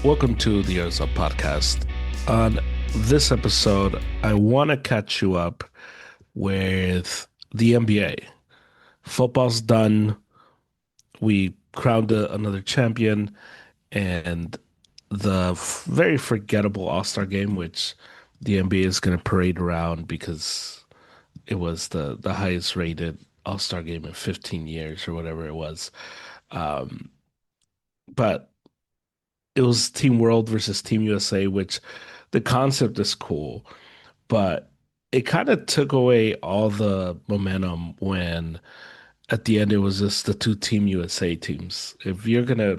Welcome to the Earth Up podcast. On this episode, I want to catch you up with the NBA. Football's done. We crowned another champion, and the very forgettable All Star game, which the NBA is going to parade around because it was the highest rated All Star game in 15 years or whatever it was. But it was Team World versus Team USA, which the concept is cool, but it kind of took away all the momentum when at the end it was just the two Team USA teams. If you're gonna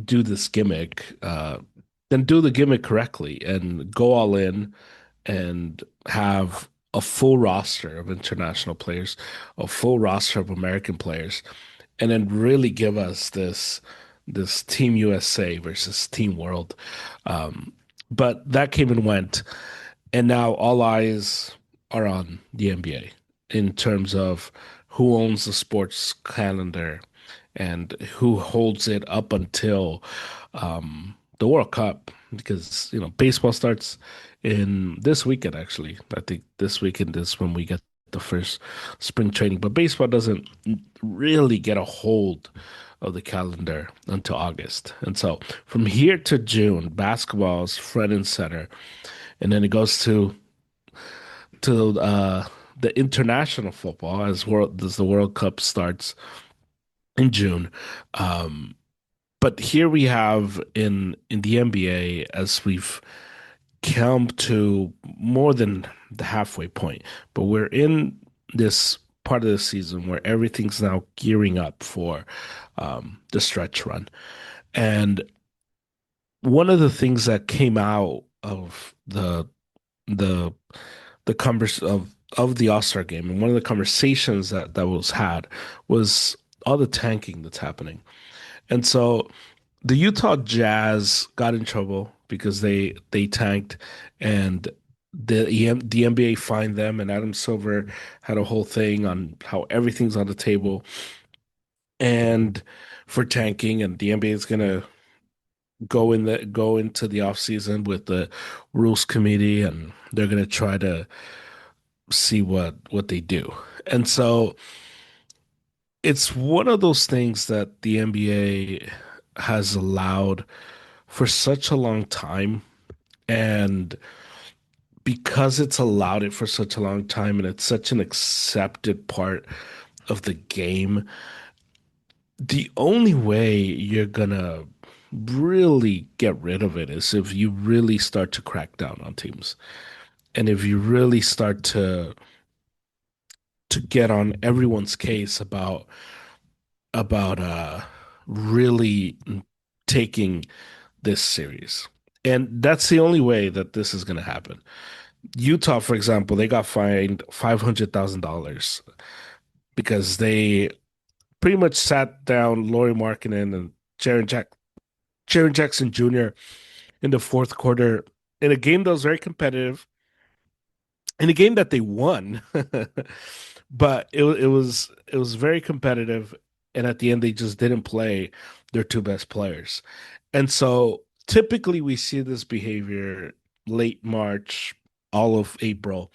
do this gimmick, then do the gimmick correctly and go all in and have a full roster of international players, a full roster of American players, and then really give us this Team USA versus Team World. Um, but that came and went, and now all eyes are on the NBA in terms of who owns the sports calendar and who holds it up until the World Cup. Because baseball starts in this weekend. Actually, I think this weekend is when we get the first spring training. But baseball doesn't really get a hold of the calendar until August. And so from here to June, basketball is front and center, and then it goes to the international football as the World Cup starts in June. Um, but here we have in the NBA, as we've come to more than the halfway point, but we're in this part of the season where everything's now gearing up for the stretch run. And one of the things that came out of the the converse of the All-Star game, and one of the conversations that was had was all the tanking that's happening. And so the Utah Jazz got in trouble because they tanked, and the NBA fined them, and Adam Silver had a whole thing on how everything's on the table and for tanking, and the NBA is gonna go into the offseason with the rules committee, and they're gonna try to see what they do. And so it's one of those things that the NBA has allowed for such a long time. And because it's allowed it for such a long time and it's such an accepted part of the game, the only way you're gonna really get rid of it is if you really start to crack down on teams. And if you really start to get on everyone's case about really taking this serious. And that's the only way that this is going to happen. Utah, for example, they got fined $500,000 because they pretty much sat down Laurie Markkinen and Jaron Jackson Jr. in the fourth quarter in a game that was very competitive, in a game that they won, but it was very competitive, and at the end they just didn't play their two best players, and so typically we see this behavior late March, all of April,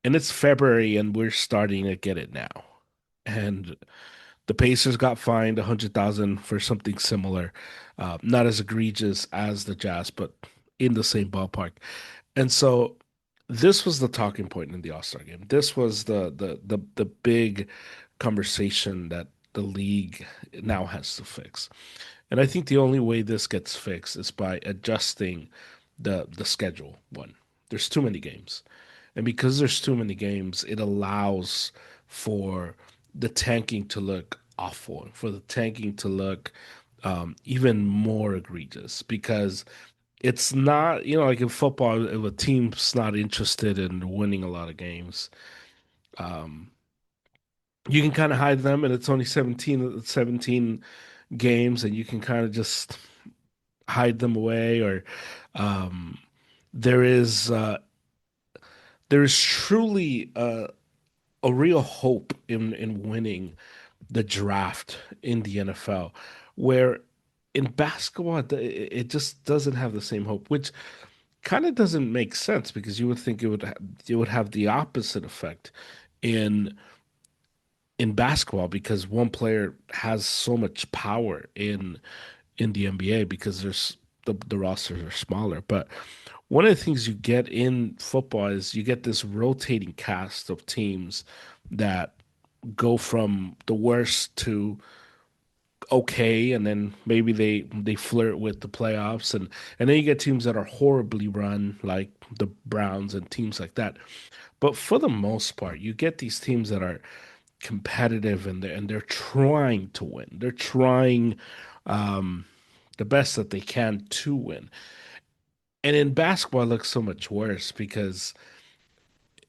and it's February, and we're starting to get it now, and the Pacers got fined 100,000 for something similar, not as egregious as the Jazz, but in the same ballpark. And so this was the talking point in the All-Star game. This was the big conversation that the league now has to fix. And I think the only way this gets fixed is by adjusting the schedule. One, there's too many games. And because there's too many games, it allows for the tanking to look awful, for the tanking to look even more egregious because it's not, like in football, if a team's not interested in winning a lot of games, um, you can kind of hide them, and it's only 17 games, and you can kind of just hide them away. Or um, there is there is truly a real hope in winning the draft in the NFL, where in basketball, it just doesn't have the same hope, which kind of doesn't make sense because you would think it would have the opposite effect in basketball because one player has so much power in the NBA because the rosters are smaller. But one of the things you get in football is you get this rotating cast of teams that go from the worst to okay, and then maybe they flirt with the playoffs, and then you get teams that are horribly run, like the Browns and teams like that. But for the most part, you get these teams that are competitive and they're trying to win. They're trying um, the best that they can to win. And in basketball, it looks so much worse because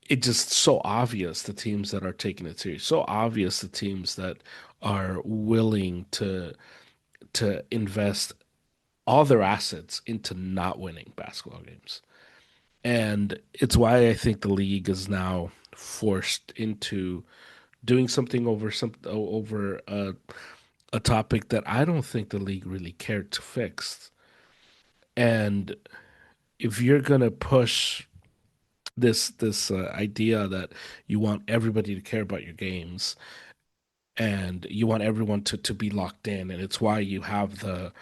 it's just so obvious the teams that are taking it serious, so obvious the teams that are willing to invest all their assets into not winning basketball games. And it's why I think the league is now forced into doing something over a topic that I don't think the league really cared to fix. And if you're gonna push this idea that you want everybody to care about your games and you want everyone to be locked in, and it's why you have the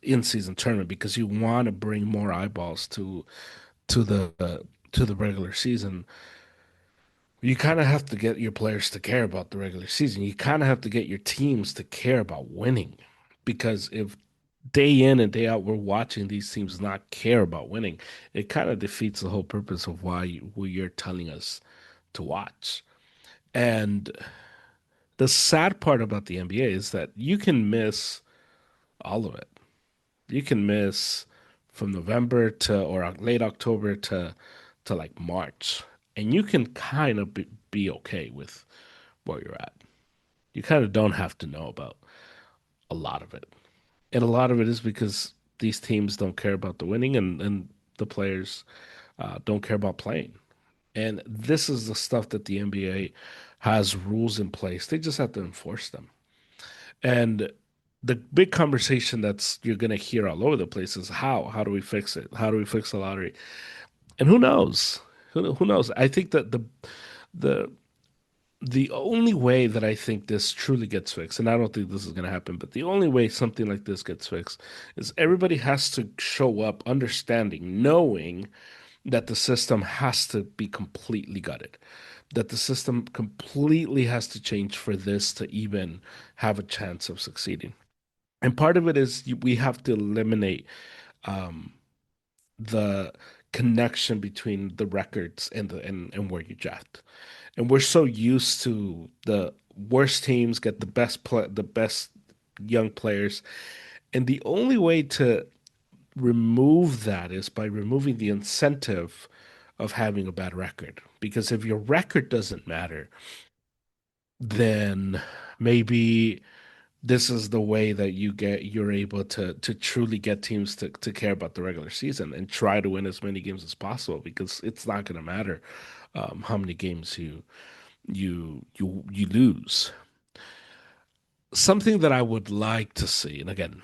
in-season tournament because you want to bring more eyeballs to the regular season. You kind of have to get your players to care about the regular season. You kind of have to get your teams to care about winning. Because if day in and day out we're watching these teams not care about winning, it kind of defeats the whole purpose of why you're telling us to watch. And the sad part about the NBA is that you can miss all of it. You can miss from November to or late October to like March, and you can kind of be okay with where you're at. You kind of don't have to know about a lot of it. And a lot of it is because these teams don't care about the winning and the players don't care about playing. And this is the stuff that the NBA has rules in place. They just have to enforce them. And the big conversation that's you're going to hear all over the place is how? How do we fix it? How do we fix the lottery? And who knows? Who knows? I think that the the only way that I think this truly gets fixed, and I don't think this is going to happen, but the only way something like this gets fixed is everybody has to show up understanding, knowing that the system has to be completely gutted, that the system completely has to change for this to even have a chance of succeeding. And part of it is we have to eliminate um, the connection between the records and where you draft. And we're so used to the worst teams get the best young players, and the only way to remove that is by removing the incentive of having a bad record. Because if your record doesn't matter, then maybe this is the way that you're able to truly get teams to care about the regular season and try to win as many games as possible because it's not going to matter how many games you lose. Something that I would like to see, and again,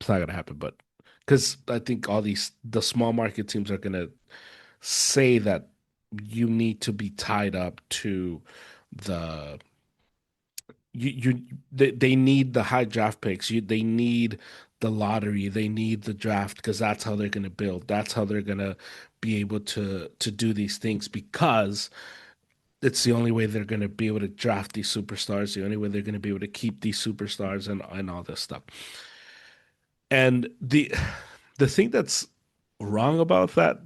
it's not going to happen, but because I think all the small market teams are going to say that you need to be tied up to the they need the high draft picks. They need the lottery. They need the draft because that's how they're going to build. That's how they're going to be able to do these things because it's the only way they're going to be able to draft these superstars. The only way they're going to be able to keep these superstars and all this stuff. And the thing that's wrong about that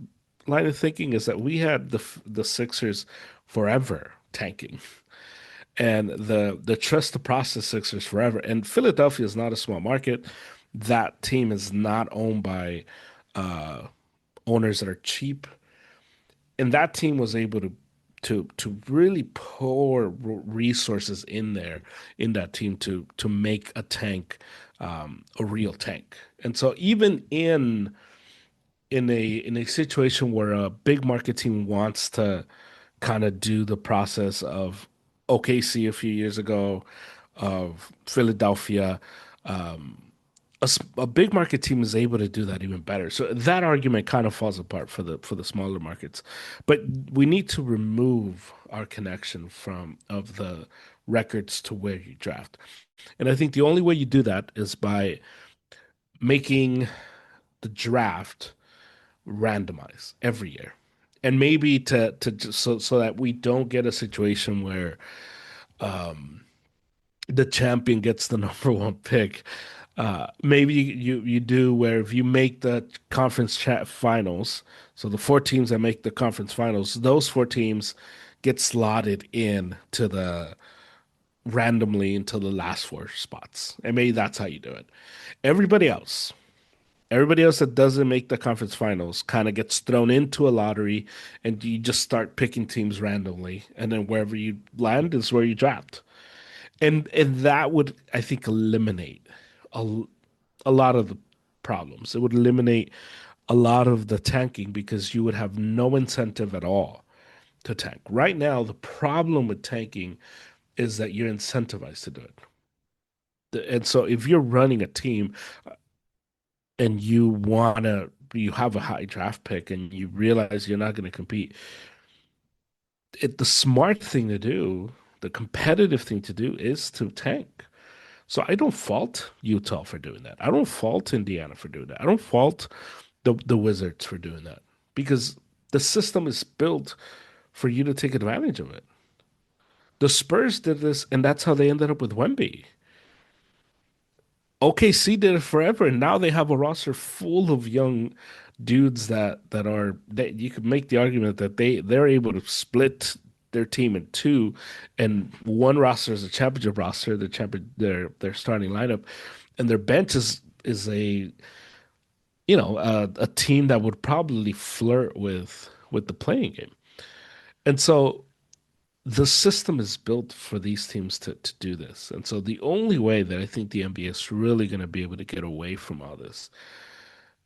line of thinking is that we had the Sixers forever tanking and the trust the process Sixers forever. And Philadelphia is not a small market. That team is not owned by uh, owners that are cheap, and that team was able to really pour resources in there in that team to make a tank a real tank. And so even in a situation where a big market team wants to kind of do the process of OKC a few years ago, of Philadelphia. a big market team is able to do that even better. So that argument kind of falls apart for the smaller markets. But we need to remove our connection from of the records to where you draft. And I think the only way you do that is by making the draft randomized every year. And maybe so that we don't get a situation where the champion gets the number one pick. Maybe you do where if you make the conference chat finals, so the four teams that make the conference finals, those four teams get slotted in to the randomly into the last four spots, and maybe that's how you do it. Everybody else, everybody else that doesn't make the conference finals, kind of gets thrown into a lottery, and you just start picking teams randomly, and then wherever you land is where you draft. And that would, I think, eliminate a, a lot of the problems. It would eliminate a lot of the tanking because you would have no incentive at all to tank. Right now, the problem with tanking is that you're incentivized to do it. And so if you're running a team and you have a high draft pick and you realize you're not going to compete, the smart thing to do, the competitive thing to do is to tank. So I don't fault Utah for doing that. I don't fault Indiana for doing that. I don't fault the Wizards for doing that because the system is built for you to take advantage of it. The Spurs did this, and that's how they ended up with Wemby. OKC did it forever, and now they have a roster full of young dudes that are that you could make the argument that they're able to split their team in two, and one roster is a championship roster, their starting lineup, and their bench is a team that would probably flirt with the playing game. And so the system is built for these teams to do this. And so the only way that I think the NBA is really going to be able to get away from all this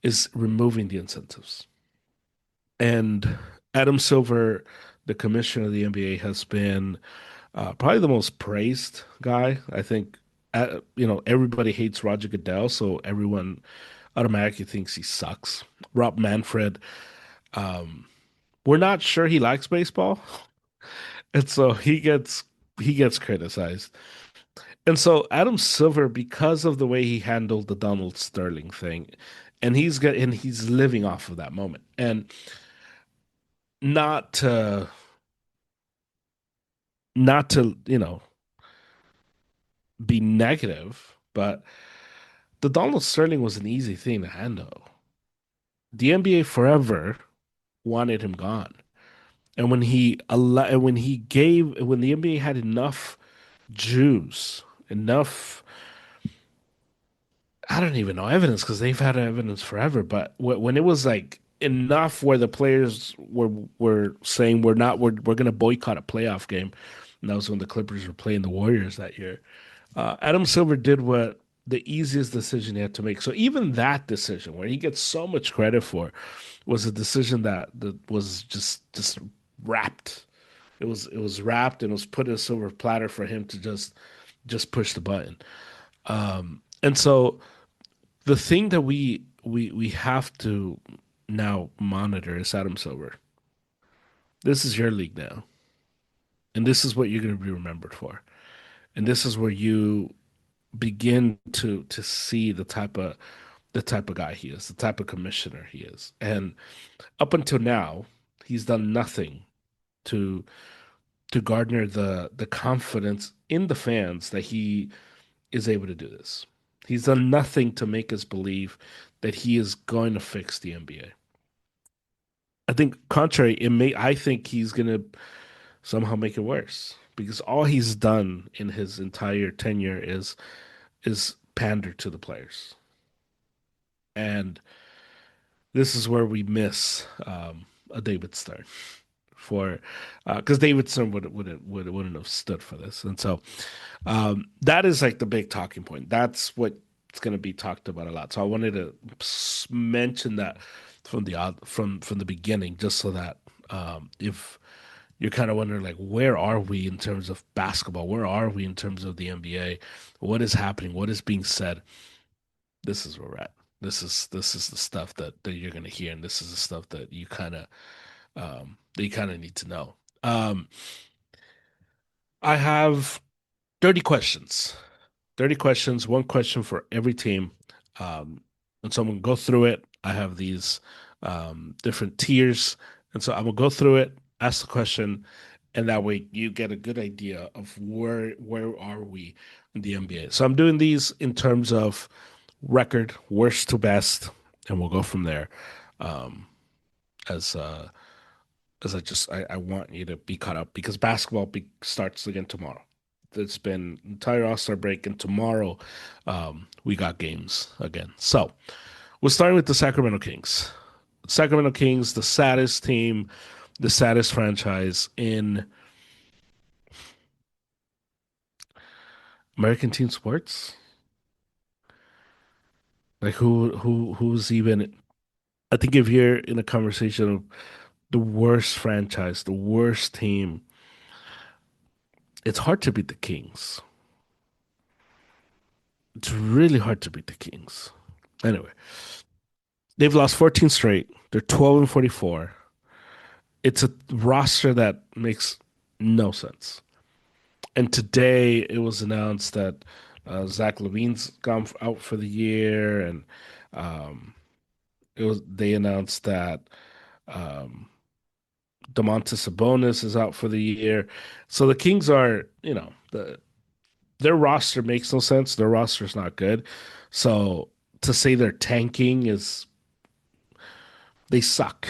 is removing the incentives. And Adam Silver, the commissioner of the NBA, has been probably the most praised guy. I think, everybody hates Roger Goodell, so everyone automatically thinks he sucks. Rob Manfred, we're not sure he likes baseball, and so he gets criticized. And so Adam Silver, because of the way he handled the Donald Sterling thing, and he's living off of that moment. And not to not to be negative, but the Donald Sterling was an easy thing to handle. The NBA forever wanted him gone. And when the NBA had enough juice, enough, I don't even know evidence because they've had evidence forever. But when it was like enough where the players were saying we're going to boycott a playoff game, and that was when the Clippers were playing the Warriors that year. Adam Silver did what the easiest decision he had to make. So even that decision, where he gets so much credit for, was a decision that was just wrapped. It was wrapped and it was put in a silver platter for him to just push the button. And so the thing that we have to now monitor is Adam Silver. This is your league now, and this is what you're going to be remembered for. And this is where you begin to see the type of guy he is, the type of commissioner he is. And up until now, he's done nothing to to garner the confidence in the fans that he is able to do this. He's done nothing to make us believe that he is going to fix the NBA. I think contrary, I think he's going to somehow make it worse because all he's done in his entire tenure is pander to the players. And this is where we miss a David Stern for because David Stern wouldn't have stood for this, and so that is like the big talking point. That's what's going to be talked about a lot. So I wanted to mention that from the beginning, just so that if you're kind of wondering like where are we in terms of basketball, where are we in terms of the NBA, what is happening, what is being said, this is where we're at. This is the stuff that you're gonna hear, and this is the stuff that you kind of need to know. Um, I have 30 questions. 30 questions, one question for every team. Um, and so I'm gonna go through it. I have these different tiers, and so I'm gonna go through it, ask the question, and that way you get a good idea of where are we in the NBA. So I'm doing these in terms of record, worst to best, and we'll go from there. Um, as I want you to be caught up because starts again tomorrow. It's been entire All-Star break, and tomorrow we got games again. So we're starting with the Sacramento Kings. Sacramento Kings, the saddest team, the saddest franchise in American team sports. Like who's even? I think if you're in a conversation of the worst franchise, the worst team, it's hard to beat the Kings. It's really hard to beat the Kings. Anyway, they've lost 14 straight. They're 12 and 44. It's a roster that makes no sense. And today it was announced that Zach Levine's gone out for the year, and um, they announced that um, Domantas Sabonis is out for the year. So the Kings are, their roster makes no sense. Their roster is not good. So to say they're tanking is they suck.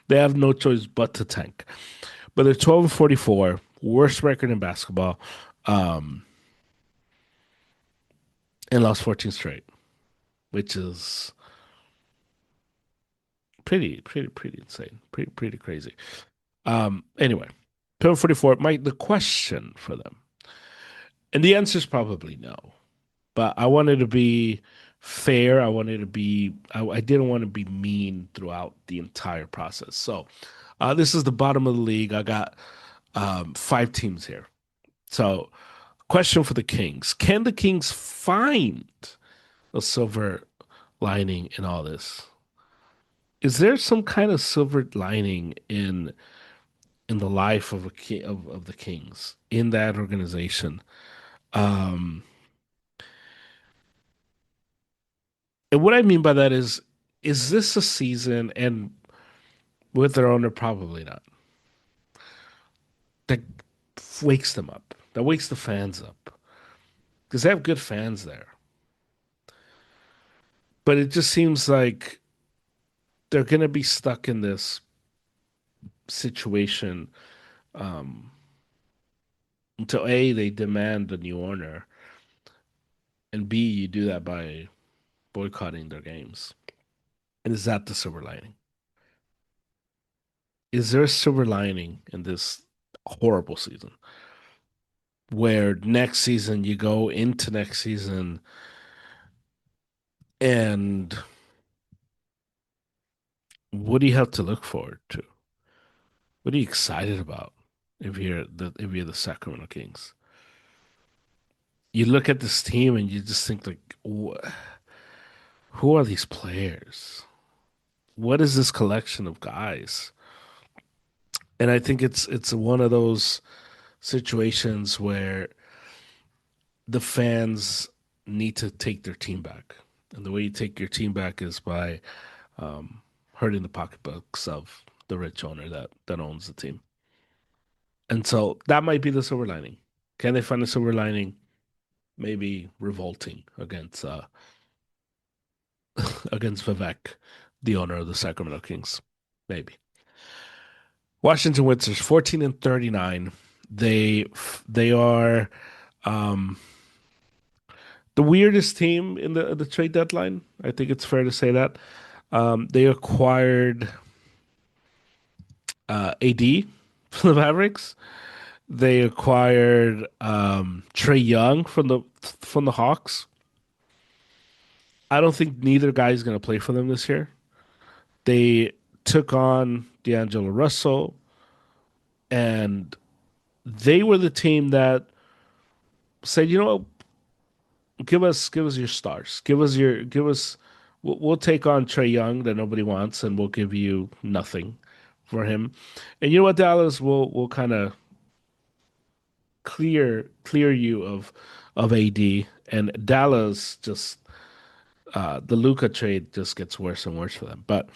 They have no choice but to tank. But they're 12 and 44, worst record in basketball, um, and lost 14 straight, which is pretty insane. Pretty crazy. Anyway, 12 and 44. The question for them, and the answer is probably no. But I wanted to be fair. I didn't want to be mean throughout the entire process. So this is the bottom of the league. I got five teams here. So, question for the Kings: can the Kings find a silver lining in all this? Is there some kind of silver lining in the life of of the Kings in that organization? Um, and what I mean by that is this a season, and with their owner, probably not, that wakes them up, that wakes the fans up, because they have good fans there. But it just seems like they're going to be stuck in this situation um, until A, they demand a new owner, and B, you do that by boycotting their games. And is that the silver lining? Is there a silver lining in this horrible season where next season you go into next season and what do you have to look forward to? What are you excited about if you're the Sacramento Kings? You look at this team and you just think like, who are these players? What is this collection of guys? And I think it's one of those situations where the fans need to take their team back. And the way you take your team back is by um, hurting the pocketbooks of the rich owner that owns the team. And so that might be the silver lining. Can they find a silver lining? Maybe revolting against Vivek, the owner of the Sacramento Kings. Maybe. Washington Wizards 14 and 39. They are um, the weirdest team in the trade deadline. I think it's fair to say that. They acquired AD from the Mavericks. They acquired Trey Young from the Hawks. I don't think neither guy is going to play for them this year. They took on D'Angelo Russell, and they were the team that said, you know, give us your stars. Give us. We'll take on Trey Young that nobody wants, and we'll give you nothing for him. And you know what, Dallas, we'll kind of clear you of AD, and Dallas just the Luca trade just gets worse and worse for them. But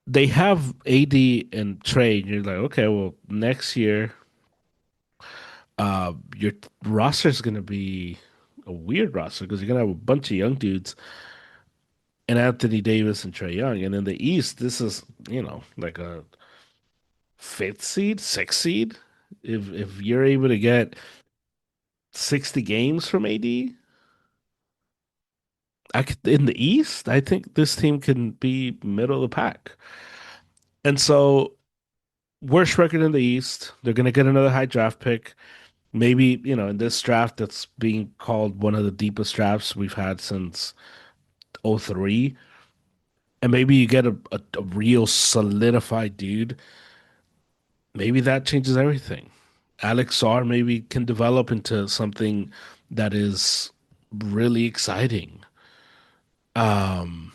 they have AD and Trey, and you're like, okay, well, next year, your roster is going to be a weird roster because you're going to have a bunch of young dudes and Anthony Davis and Trey Young. And in the East, this is, like a fifth seed, sixth seed. If you're able to get 60 games from AD, in the East, I think this team can be middle of the pack. And so, worst record in the East, they're going to get another high draft pick. Maybe, in this draft that's being called one of the deepest drafts we've had since '03, and maybe you get a real solidified dude. Maybe that changes everything. Alex Sarr maybe can develop into something that is really exciting. Um,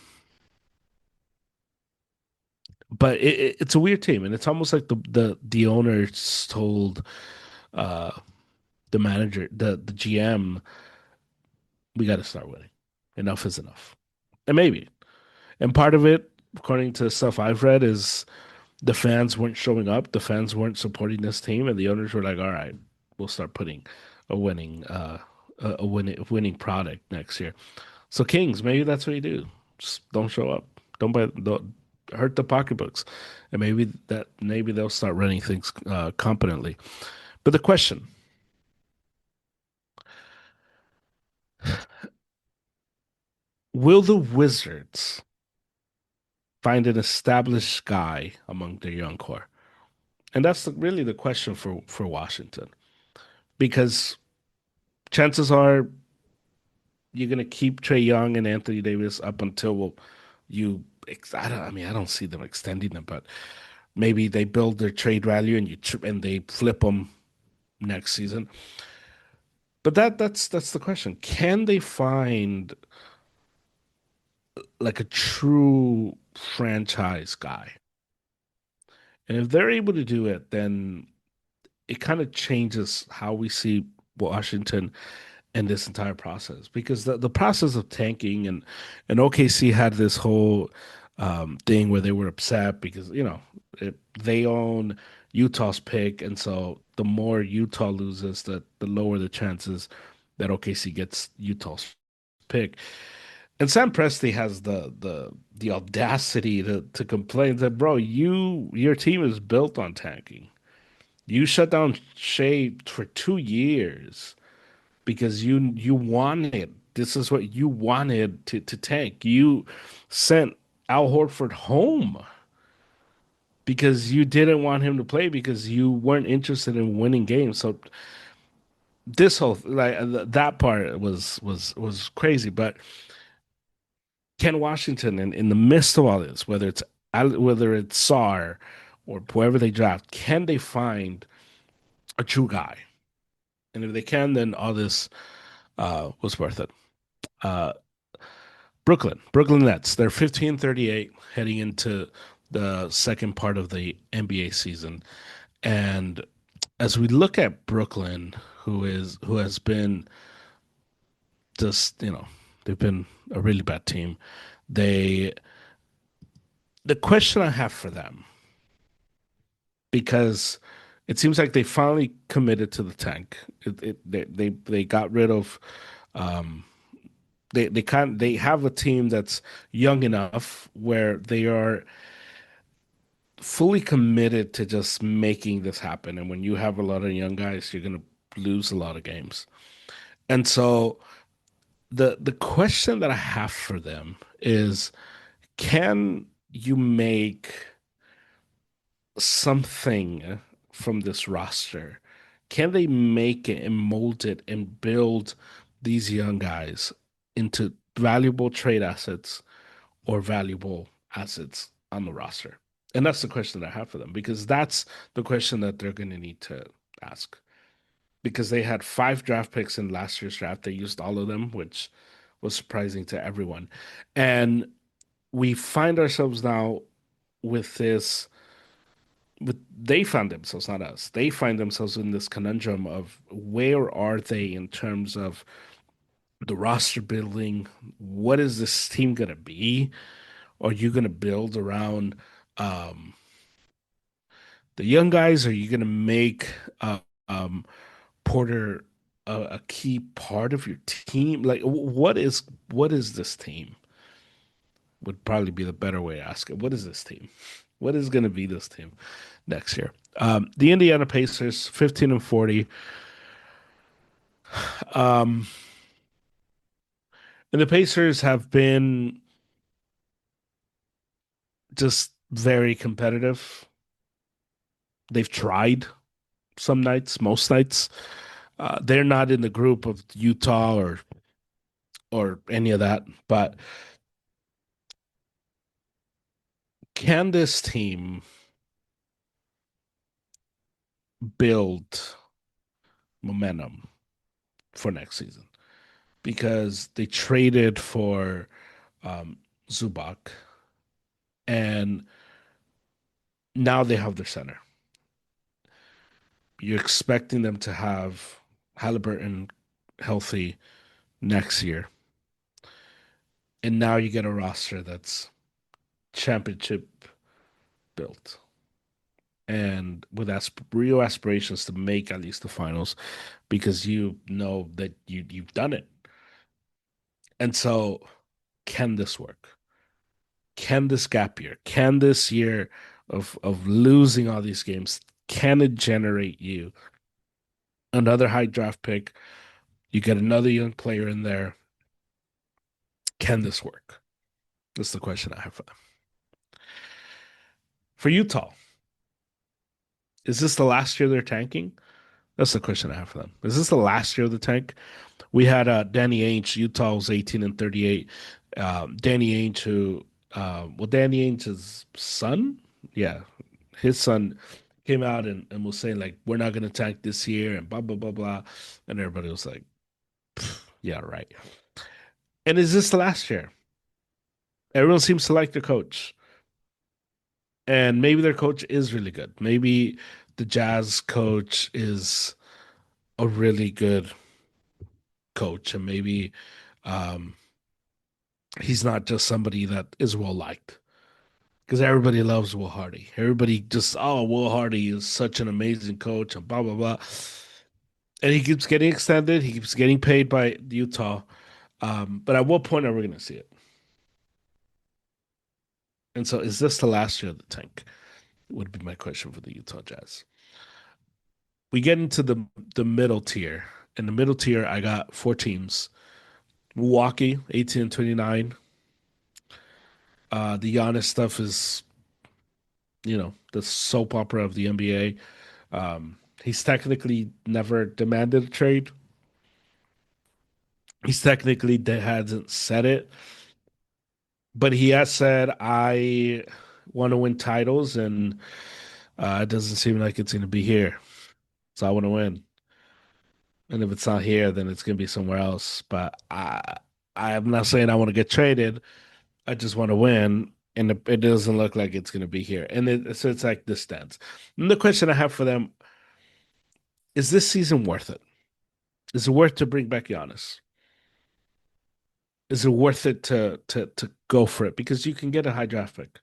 but it's a weird team, and it's almost like the owners told uh the manager, the GM, we got to start winning. Enough is enough. And maybe. And part of it, according to stuff I've read, is the fans weren't showing up. The fans weren't supporting this team, and the owners were like, "All right, we'll start putting a winning, winning product next year." So Kings, maybe that's what you do. Just don't show up. Don't hurt the pocketbooks, and maybe they'll start running things competently. But the question: will the Wizards find an established guy among their young core? And that's really the question for Washington, because chances are you're going to keep Trey Young and Anthony Davis up until you. I don't see them extending them, but maybe they build their trade value and they flip them next season. But that's the question. Can they find like a true franchise guy? And if they're able to do it, then it kind of changes how we see Washington and this entire process, because the process of tanking and OKC had this whole thing where they were upset because they own Utah's pick, and so the more Utah loses, the lower the chances that OKC gets Utah's pick. And Sam Presti has the audacity to complain that, bro, your team is built on tanking. You shut down Shea for 2 years because you wanted, this is what you wanted to tank. You sent Al Horford home because you didn't want him to play because you weren't interested in winning games. So this whole that part was crazy. But Ken Washington, in the midst of all this, whether it's Sar or whoever they draft, can they find a true guy? And if they can, then all this was worth it. Uh, Brooklyn Nets. They're 15-38 heading into the second part of the NBA season. And as we look at Brooklyn, who has been just, they've been a really bad team. They the question I have for them, because it seems like they finally committed to the tank. They got rid of um, they have a team that's young enough where they are fully committed to just making this happen. And when you have a lot of young guys, you're gonna lose a lot of games. And so the question that I have for them is, can you make something from this roster? Can they make it and mold it and build these young guys into valuable trade assets or valuable assets on the roster? And that's the question that I have for them, because that's the question that they're going to need to ask. because they had five draft picks in last year's draft. They used all of them, which was surprising to everyone. And we find ourselves now with this with they found themselves, not us. They find themselves in this conundrum of where are they in terms of the roster building? What is this team gonna be? Are you gonna build around um, the young guys? Are you gonna make um, Porter a key part of your team? Like, what is this team? Would probably be the better way to ask it. What is this team? What is going to be this team next year? The Indiana Pacers, 15-40, um, and the Pacers have been just very competitive. They've tried some nights, most nights. They're not in the group of Utah or any of that. But can this team build momentum for next season? Because they traded for Zubac, and now they have their center. You're expecting them to have Halliburton healthy next year, and now you get a roster that's championship built and with real aspirations to make at least the finals because you know that you've done it. And so, can this work? Can this gap year, can this year of losing all these games, can it generate you another high draft pick? You get another young player in there. Can this work? That's the question I have for them. For Utah, is this the last year they're tanking? That's the question I have for them. Is this the last year of the tank? We had Danny Ainge. Utah was 18-38. Danny Ainge, Danny Ainge's son, yeah, his son came out and was saying like, we're not going to tank this year and blah blah blah blah, and everybody was like, yeah, right. And is this the last year? Everyone seems to like their coach, and maybe their coach is really good. Maybe the Jazz coach is a really good coach, and maybe um, he's not just somebody that is well liked because everybody loves Will Hardy. Everybody just, oh, Will Hardy is such an amazing coach and blah blah blah. And he keeps getting extended. He keeps getting paid by Utah. But at what point are we going to see it? And so, is this the last year of the tank? Would be my question for the Utah Jazz. We get into the middle tier. In the middle tier, I got four teams: Milwaukee, 18-29. The Giannis stuff is, the soap opera of the NBA. He's technically never demanded a trade. He's technically hasn't said it, but he has said, "I want to win titles, and it doesn't seem like it's going to be here. So I want to win. And if it's not here, then it's going to be somewhere else. But I'm not saying I want to get traded. I just want to win." And it doesn't look like it's going to be here. And so it's like this stands. And the question I have for them is this season worth it? Is it worth to bring back Giannis? Is it worth it to go for it? Because you can get a high draft pick.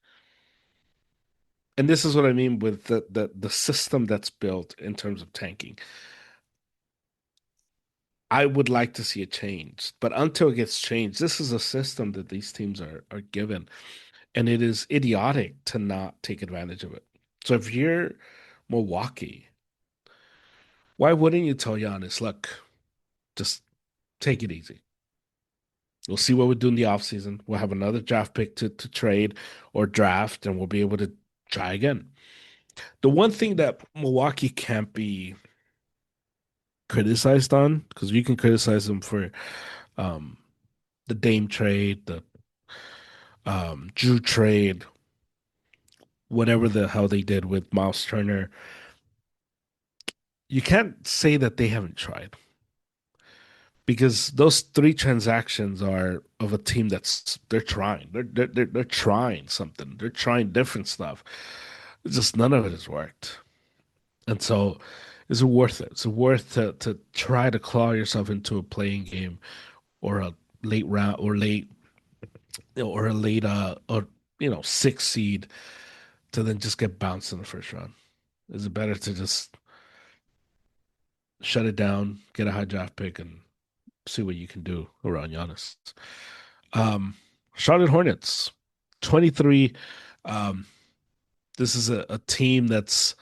And this is what I mean with the system that's built in terms of tanking. I would like to see it changed, but until it gets changed, this is a system that these teams are given, and it is idiotic to not take advantage of it. So if you're Milwaukee, why wouldn't you tell Giannis, look, just take it easy. We'll see what we do in the offseason. We'll have another draft pick to trade or draft, and we'll be able to try again. The one thing that Milwaukee can't be criticized on, because you can criticize them for um, the Dame trade, the Drew trade, whatever the hell they did with Miles Turner. you can't say that they haven't tried because those three transactions are of a team that's they're trying. They're trying something. They're trying different stuff. It's just none of it has worked. And so is it worth it? Is it worth to try to claw yourself into a playing game or a late round or a late or six seed to then just get bounced in the first round? Is it better to just shut it down, get a high draft pick, and see what you can do around Giannis? Um, Charlotte Hornets, 23. Um, this is a team that's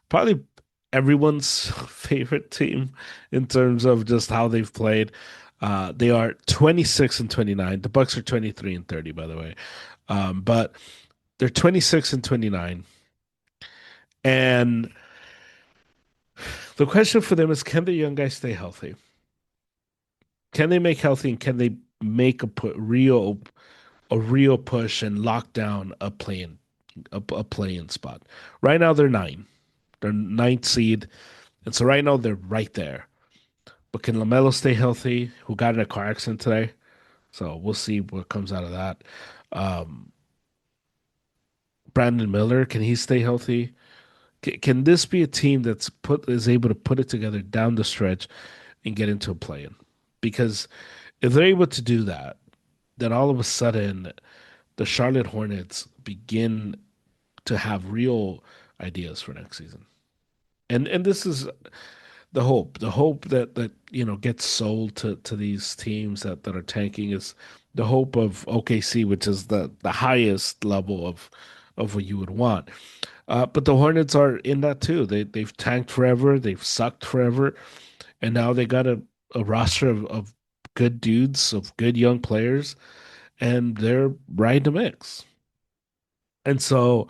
probably everyone's favorite team in terms of just how they've played. They are 26 and 29. The Bucks are 23 and 30, by the way. But they're 26 and 29. And the question for them is, can the young guys stay healthy? Can they make healthy and can they make a real push and lock down a play-in spot? Right now they're nine. They're ninth seed. And so right now they're right there. But can LaMelo stay healthy? Who got in a car accident today? So we'll see what comes out of that. Um, Brandon Miller, can he stay healthy? Can this be a team is able to put it together down the stretch and get into a play-in? Because if they're able to do that, then all of a sudden the Charlotte Hornets begin to have real ideas for next season. And this is the hope that gets sold to these teams that are tanking is the hope of OKC, which is the highest level of what you would want. But the Hornets are in that too. They've tanked forever, they've sucked forever, and now they got a roster of good dudes, of good young players, and they're right in the mix. And so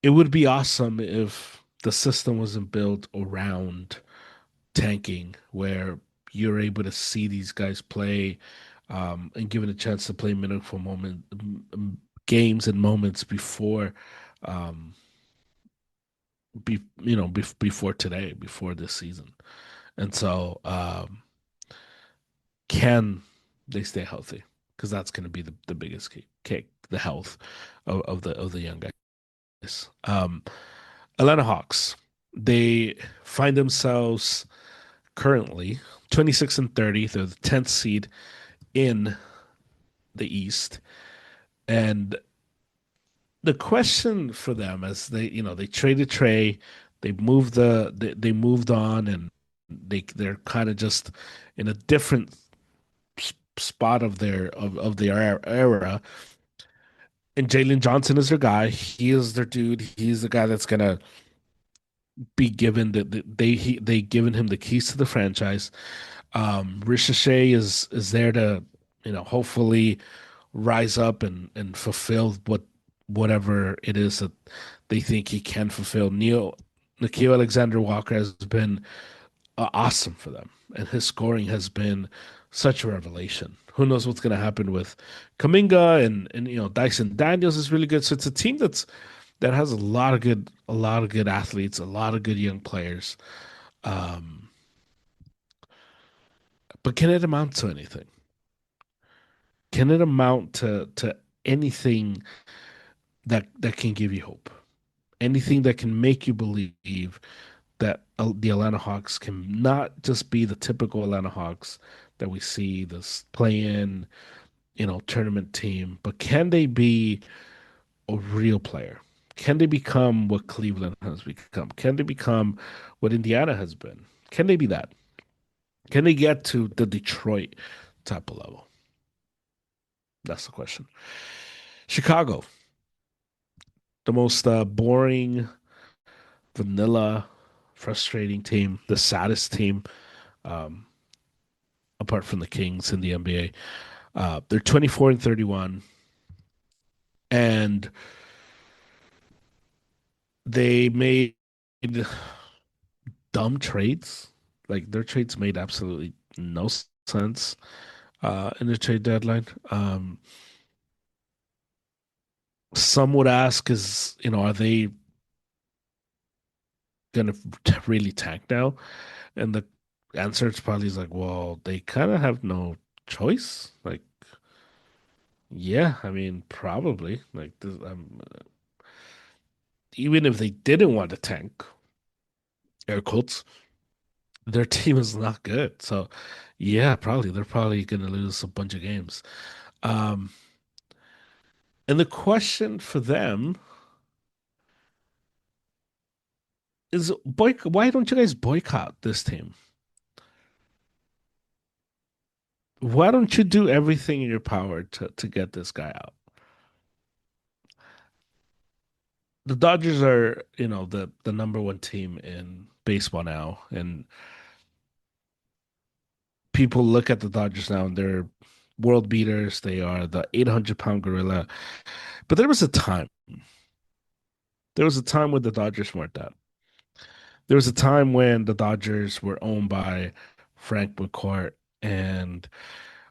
it would be awesome if the system wasn't built around tanking, where you're able to see these guys play and given a chance to play meaningful games and moments before, um, before today, before this season. And so, can they stay healthy? Because that's going to be the biggest key, the health of the young guys. Atlanta Hawks, they find themselves currently 26 and 30. They're the 10th seed in the East. And the question for them is they traded Trey, they moved on and they're kind of just in a different spot of their era. And Jalen Johnson is their guy. He is their dude. He's the guy that's gonna be given they given him the keys to the franchise. Ricochet is there to hopefully rise up and fulfill whatever it is that they think he can fulfill. Nikhil Alexander Walker has been awesome for them, and his scoring has been such a revelation. Who knows what's going to happen with Kaminga and Dyson Daniels is really good. So it's a team that has a lot of good athletes, a lot of good young players. Um, but can it amount to anything? Can it amount to anything that can give you hope? Anything that can make you believe that the Atlanta Hawks can not just be the typical Atlanta Hawks that we see this play-in, tournament team, but can they be a real player? Can they become what Cleveland has become? Can they become what Indiana has been? Can they be that? Can they get to the Detroit type of level? That's the question. Chicago, the most boring, vanilla, frustrating team, the saddest team, um, apart from the Kings in the NBA. They're 24 and 31, and they made dumb trades. Like their trades made absolutely no sense in the trade deadline. Some would ask, are they gonna really tank now? And the answer is probably like, well, they kind of have no choice. Like, yeah, I mean, probably. Like, even if they didn't want to tank, air quotes, their team is not good. So, yeah, probably they're probably gonna lose a bunch of games. Um, and the question for them is, why don't you guys boycott this team? Why don't you do everything in your power to get this guy out? The Dodgers are, the number one team in baseball now, and people look at the Dodgers now and they're world beaters. They are the 800-pound gorilla. But there was a time. There was a time when the Dodgers weren't that. There was a time when the Dodgers were owned by Frank McCourt, and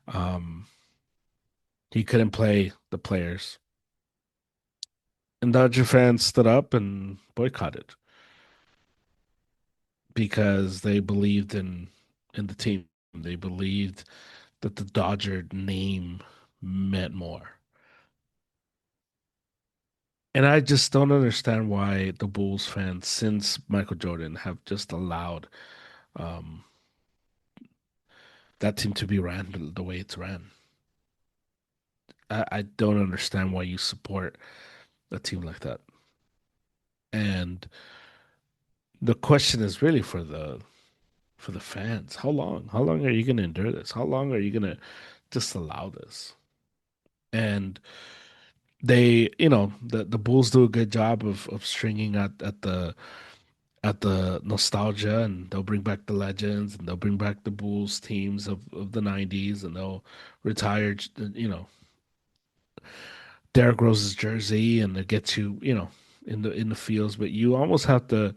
um, he couldn't play the players. And Dodger fans stood up and boycotted because they believed in the team. They believed that the Dodger name meant more. And I just don't understand why the Bulls fans, since Michael Jordan, have just allowed um, that team to be ran the way it's ran. I don't understand why you support a team like that. And the question is really for the fans. How long? How long are you going to endure this? How long are you going to just allow this? And the Bulls do a good job of stringing at the nostalgia, and they'll bring back the legends, and they'll bring back the Bulls teams of the 90s, and they'll retire, Derrick Rose's jersey, and it gets you, in the fields. But you almost have to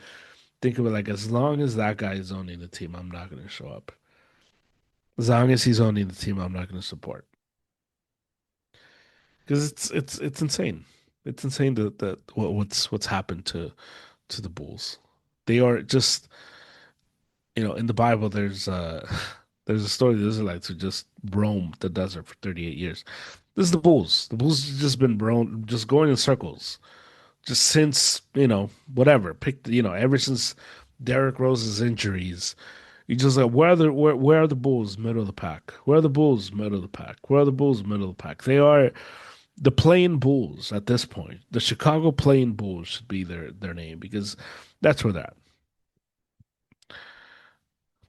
think of it like, as long as that guy is owning the team, I'm not going to show up. As long as he's owning the team, I'm not going to support, because it's insane. It's insane that what's happened to the Bulls. They are just, in the Bible, there's a story of the Israelites who just roamed the desert for 38 years. This is the Bulls. The Bulls have just been just going in circles, just since, whatever. Ever since Derrick Rose's injuries. You just like, where are the Bulls middle of the pack? Where are the Bulls middle of the pack? Where are the Bulls middle of the pack? They are the playing Bulls at this point. The Chicago playing Bulls should be their name, because that's where they're at.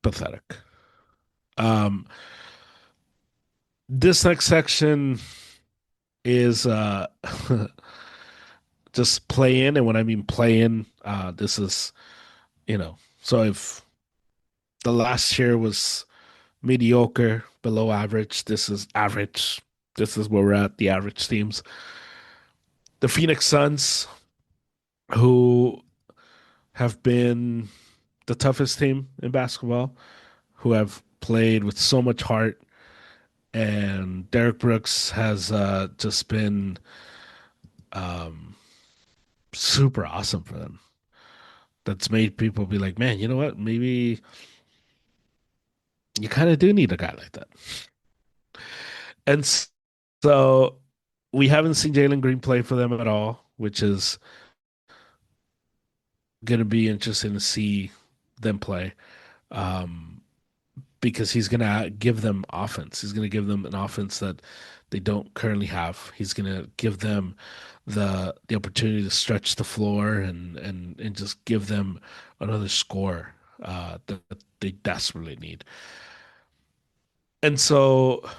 Pathetic. Um, this next section is just play in, and when I mean play in, this is, so if the last year was mediocre, below average, this is average. This is where we're at, the average teams. The Phoenix Suns, who have been the toughest team in basketball, who have played with so much heart, and Derek Brooks has just been um, super awesome for them. That's made people be like, man, you know what? Maybe you kind of do need a guy like that. And so we haven't seen Jalen Green play for them at all, which is going to be interesting to see them play. Um, because he's going to give them offense. He's going to give them an offense that they don't currently have. He's going to give them the opportunity to stretch the floor, and just give them another score that they desperately need. And so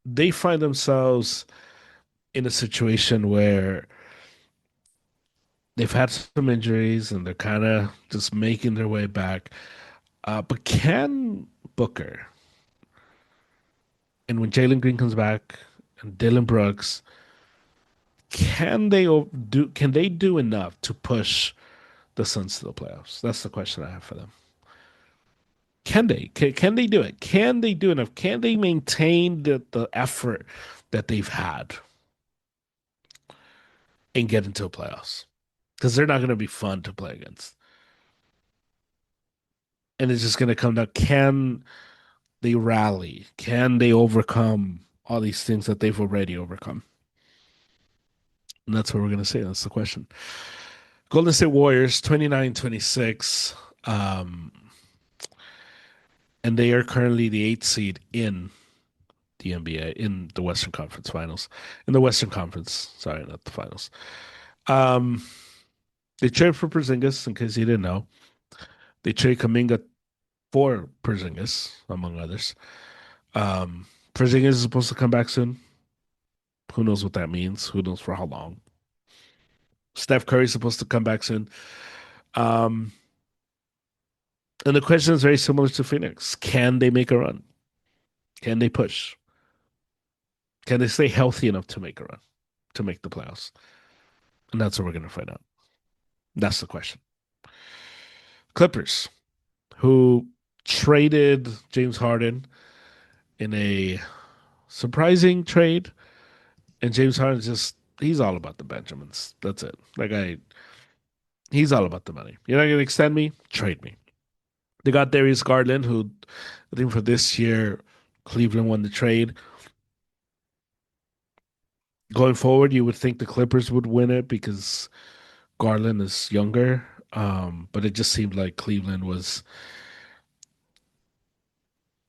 they find themselves in a situation where they've had some injuries and they're kind of just making their way back. But can Booker, and when Jalen Green comes back, and Dylan Brooks, can they do enough to push the Suns to the playoffs? That's the question I have for them. Can they? Can they do it? Can they do enough? Can they maintain the effort that they've had and get into the playoffs? Because they're not going to be fun to play against. And it's just going to come down, can they rally? Can they overcome all these things that they've already overcome? And that's what we're going to say. That's the question. Golden State Warriors, 29-26. Um, and they are currently the eighth seed in the NBA, in the Western Conference Finals. In the Western Conference, sorry, not the finals. Um, they traded for Porzingis, in case you didn't know. They traded Kaminga for Porzingis, among others. Um, Porzingis is supposed to come back soon. Who knows what that means? Who knows for how long? Steph Curry's supposed to come back soon. Um, and the question is very similar to Phoenix. Can they make a run? Can they push? Can they stay healthy enough to make a run, to make the playoffs? And that's what we're going to find out. That's the question. Clippers, who traded James Harden in a surprising trade, and James Harden just he's all about the Benjamins. That's it. He's all about the money. You're not going to extend me? Trade me. They got Darius Garland, who I think for this year Cleveland won the trade. Going forward, you would think the Clippers would win it because Garland is younger. But it just seemed like Cleveland was.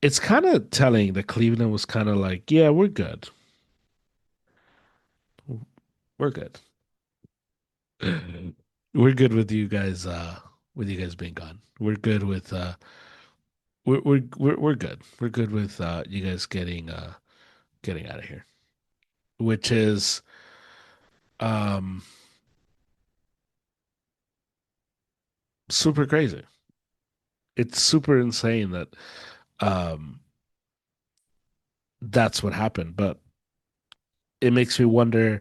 It's kind of telling that Cleveland was kind of like, yeah, we're good. We're good. We're good with you guys being gone. We're good with we're good. We're good with you guys getting out of here. Which is um super crazy. It's super insane that um that's what happened. But it makes me wonder,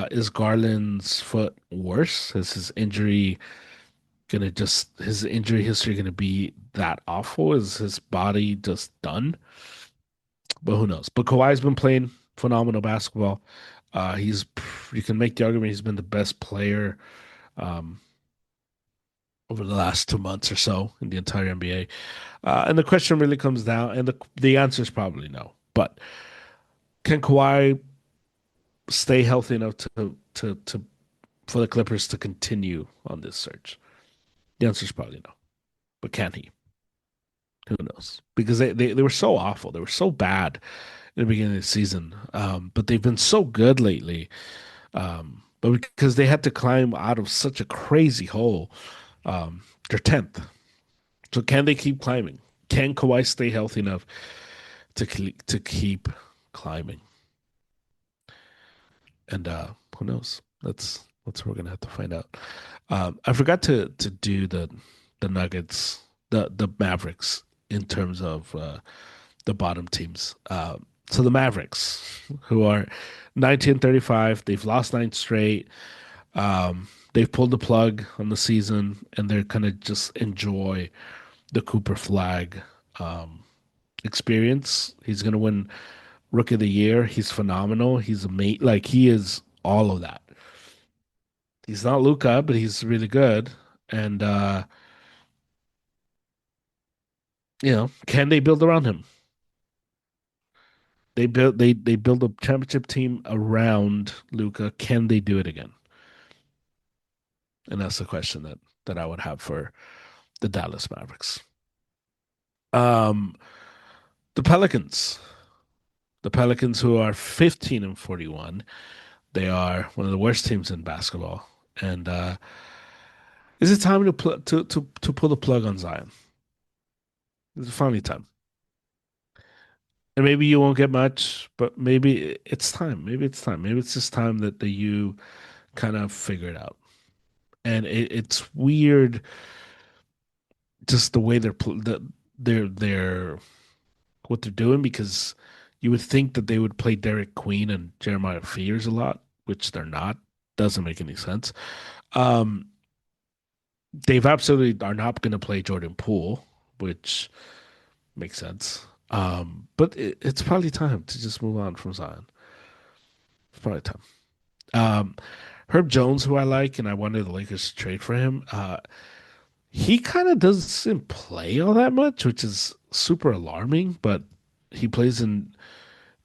is Garland's foot worse? Is his injury history gonna be that awful? Is his body just done? But who knows? But Kawhi's been playing phenomenal basketball. He's you can make the argument he's been the best player um, over the last 2 months or so in the entire NBA. And the question really comes down, and the answer is probably no. But can Kawhi stay healthy enough to for the Clippers to continue on this search? The answer is probably no. But can he? Who knows? Because they were so awful. They were so bad in the beginning of the season. But they've been so good lately. But because they had to climb out of such a crazy hole, they're 10th. So can they keep climbing? Can Kawhi stay healthy enough to keep climbing? And who knows? That's what we're gonna have to find out. I forgot to do the Nuggets, the Mavericks in terms of the bottom teams. So the Mavericks, who are 1935, they've lost nine straight. They've pulled the plug on the season, and they're gonna just enjoy the Cooper Flag um, experience. He's gonna win Rookie of the Year. He's phenomenal. He's amazing. Like he is all of that. He's not Luca, but he's really good. And can they build around him? They build a championship team around Luca. Can they do it again? And that's the question that I would have for the Dallas Mavericks. Um, the Pelicans. The Pelicans, who are 15-41, they are one of the worst teams in basketball. And is it time to pull the plug on Zion? It's finally time. And maybe you won't get much, but maybe it's time. Maybe it's time. Maybe it's just time that you kind of figure it out. And it's weird, just the way they're what they're doing, because you would think that they would play Derek Queen and Jeremiah Fears a lot, which they're not. Doesn't make any sense. Um, they've absolutely are not going to play Jordan Poole, which makes sense. But it's probably time to just move on from Zion. It's probably time. Um, Herb Jones, who I like, and I wanted the Lakers to trade for him. He kind of doesn't play all that much, which is super alarming, but he plays in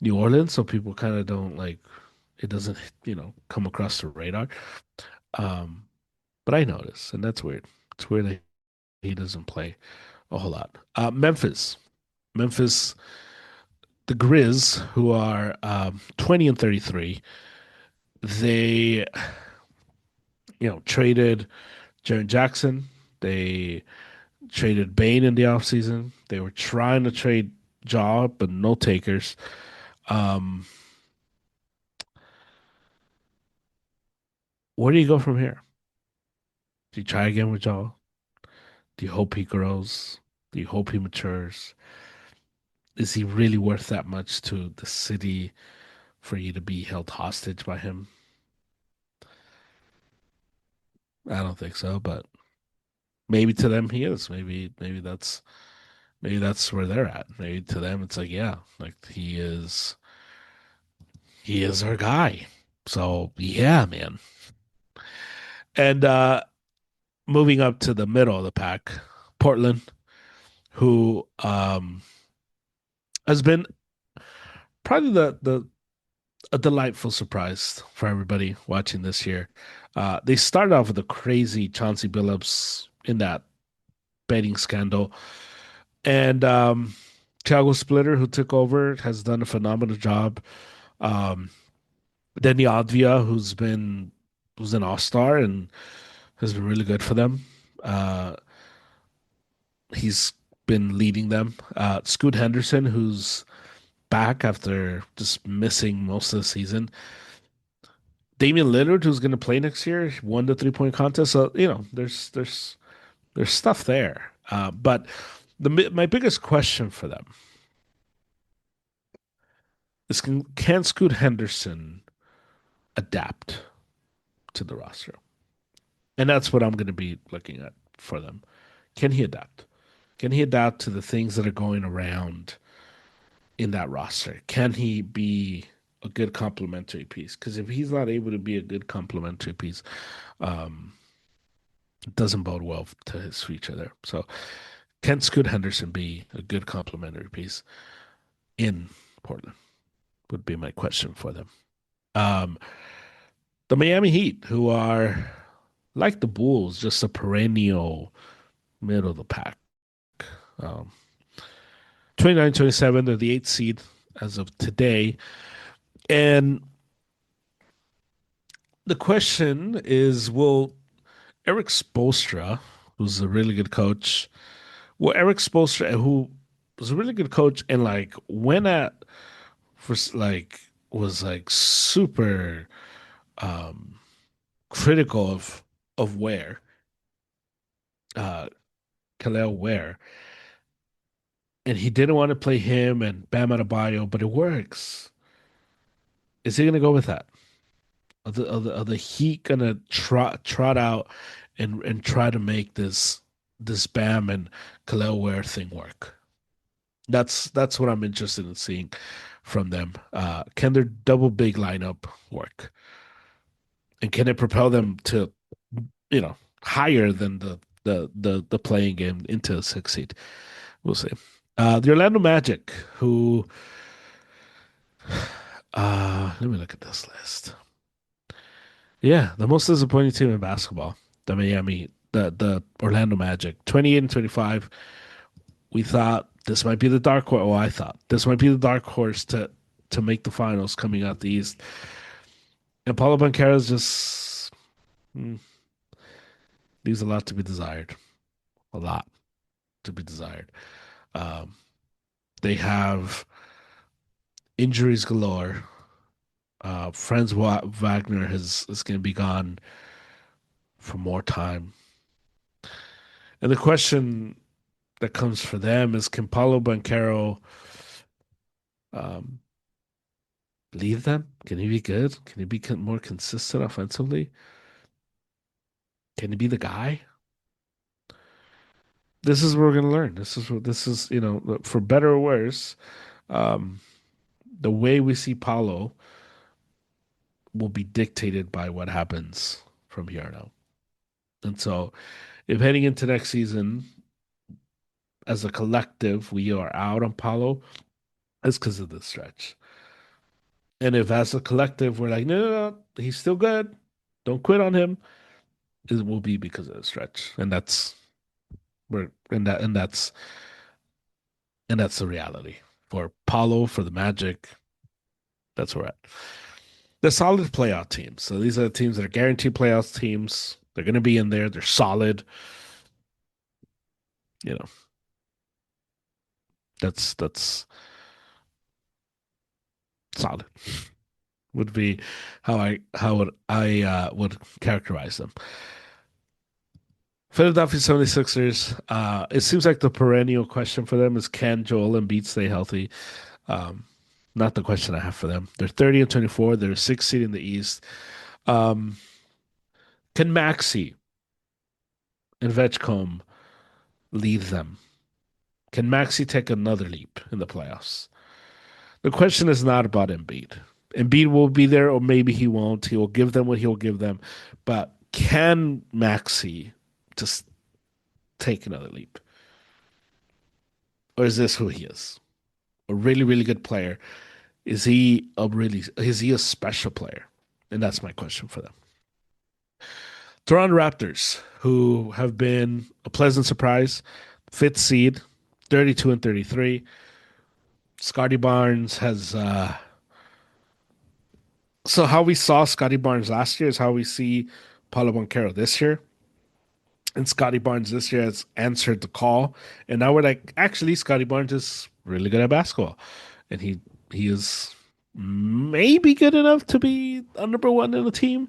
New Orleans, so people kind of don't like it doesn't, come across the radar. Um, but I notice, and that's weird. It's weird that he doesn't play a whole lot. Memphis, the Grizz, who are 20 and 33, they, traded Jaren Jackson. They traded Bain in the offseason. They were trying to trade Jaw, but no takers. Um, where do you go from here? Do you try again with Jaw? Do you hope he grows? Do you hope he matures? Is he really worth that much to the city for you to be held hostage by him? I don't think so, but maybe to them he is. Maybe that's where they're at. Maybe to them it's like, yeah, like he is our guy. So yeah, man. And moving up to the middle of the pack, Portland, who has been probably the a delightful surprise for everybody watching this year. They started off with a crazy Chauncey Billups in that betting scandal, and Thiago Splitter, who took over, has done a phenomenal job. Um, Denny Advia, who's an all-star and has been really good for them. Uh, he's been leading them. Scoot Henderson, who's back after just missing most of the season. Damian Lillard, who's going to play next year, won the 3-point contest. So there's stuff there. But my biggest question for them is can Scoot Henderson adapt to the roster? And that's what I'm going to be looking at for them. Can he adapt? Can he adapt to the things that are going around in that roster? Can he be a good complementary piece? Because if he's not able to be a good complementary piece, um, it doesn't bode well to his future there. So, can Scoot Henderson be a good complementary piece in Portland? Would be my question for them. Um, the Miami Heat, who are like the Bulls, just a perennial middle of the pack. Um, 29, 27, they're the eighth seed as of today. And the question is, will Eric Spoelstra, who's a really good coach, will Eric Spoelstra, who was a really good coach and like went at for like was like super um critical of uh Kalel Ware, and he didn't want to play him and Bam Adebayo, but it works. Is he gonna go with that? Are the Heat gonna trot out and try to make this Bam and Kalel Ware thing work? That's what I'm interested in seeing from them. Can their double big lineup work, and can it propel them to higher than the playing game into a six seed? We'll see. The Orlando Magic, who let me look at this list. Yeah, the most disappointing team in basketball, the Orlando Magic, 28 and 25. We thought this might be the dark horse. Well, I thought this might be the dark horse to make the finals coming out the East. And Paulo Banquero's just leaves a lot to be desired. A lot to be desired. Um, they have injuries galore. Wagner is going to be gone for more time. And the question that comes for them is, can Paulo Banquero um, lead them? Can he be good? Can he be more consistent offensively? Can he be the guy? This is what we're going to learn. This is for better or worse. Um, the way we see Paulo will be dictated by what happens from here on out. And so, if heading into next season, as a collective, we are out on Paulo, it's because of this stretch. And if as a collective, we're like, no, no, no, he's still good. Don't quit on him. It will be because of the stretch. And that's where, and that's the reality for Paulo, for the Magic. That's where we're at. They're solid playoff teams. So these are the teams that are guaranteed playoffs teams. They're going to be in there. They're solid. You know, that's solid. Would be how would characterize them. Philadelphia 76ers, it seems like the perennial question for them is can Joel Embiid stay healthy? Um, Not the question I have for them. They're 30 and 24. They're sixth seed in the East. Um, can Maxi and Vetchcombe lead them? Can Maxi take another leap in the playoffs? The question is not about Embiid. Embiid will be there, or maybe he won't. He will give them what he'll give them. But can Maxi just take another leap? Or is this who he is? A really, really good player. Is he a special player? And that's my question for them. Toronto Raptors, who have been a pleasant surprise, fifth seed, 32 and 33. Scotty Barnes has so how we saw Scotty Barnes last year is how we see Paulo Banchero this year. And Scotty Barnes this year has answered the call. And now we're like, actually, Scotty Barnes is really good at basketball. And he is maybe good enough to be a number one in the team.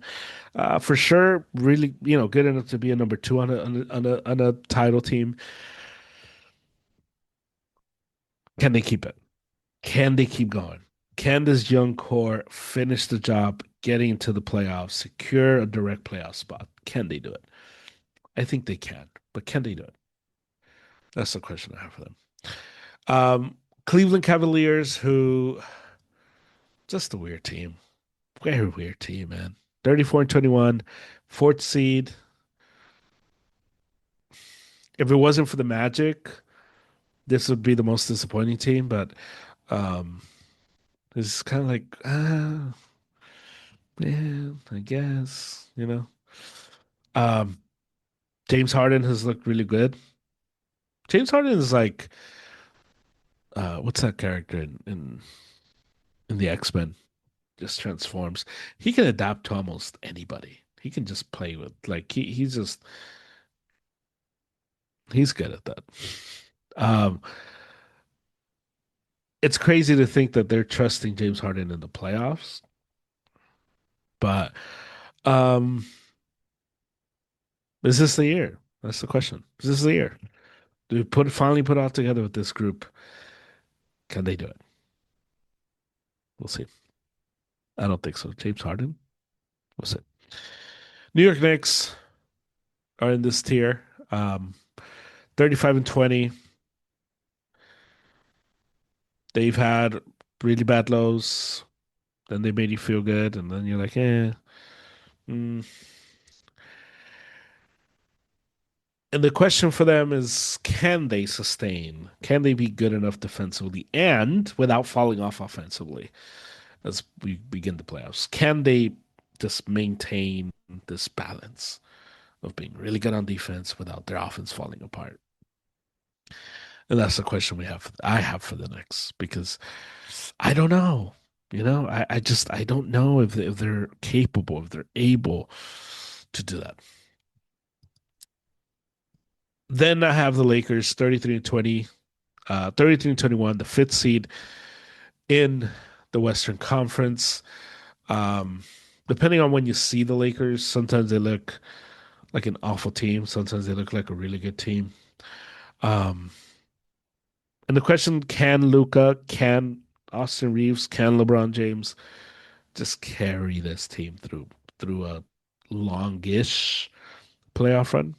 For sure, really, good enough to be a number two on a title team. Can they keep it? Can they keep going? Can this young core finish the job, getting into the playoffs, secure a direct playoff spot? Can they do it? I think they can, but can they do it? That's the question I have for them. Cleveland Cavaliers, who just a weird team, very weird team, man. 34 and 21, fourth seed. If it wasn't for the Magic, this would be the most disappointing team. But um, it's kind of like, yeah, I guess, Um, James Harden has looked really good. James Harden is like, what's that character in the X-Men? Just transforms. He can adapt to almost anybody. He can just play with like he's good at that. Um, it's crazy to think that they're trusting James Harden in the playoffs, but um, is this the year? That's the question. Is this the year? Do we finally put it all together with this group? Can they do it? We'll see. I don't think so. James Harden. We'll see. New York Knicks are in this tier. 35 and 20. They've had really bad lows. Then they made you feel good, and then you're like, eh. Mm. And the question for them is, can they sustain? Can they be good enough defensively and without falling off offensively as we begin the playoffs? Can they just maintain this balance of being really good on defense without their offense falling apart? And that's the question I have for the Knicks because I don't know. I don't know if they're capable, if they're able to do that. Then I have the Lakers 33 and 20, 33 and 21, the fifth seed in the Western Conference. Um, Depending on when you see the Lakers, sometimes they look like an awful team. Sometimes they look like a really good team. Um, and the question, can Luca, can Austin Reeves, can LeBron James just carry this team through a longish playoff run?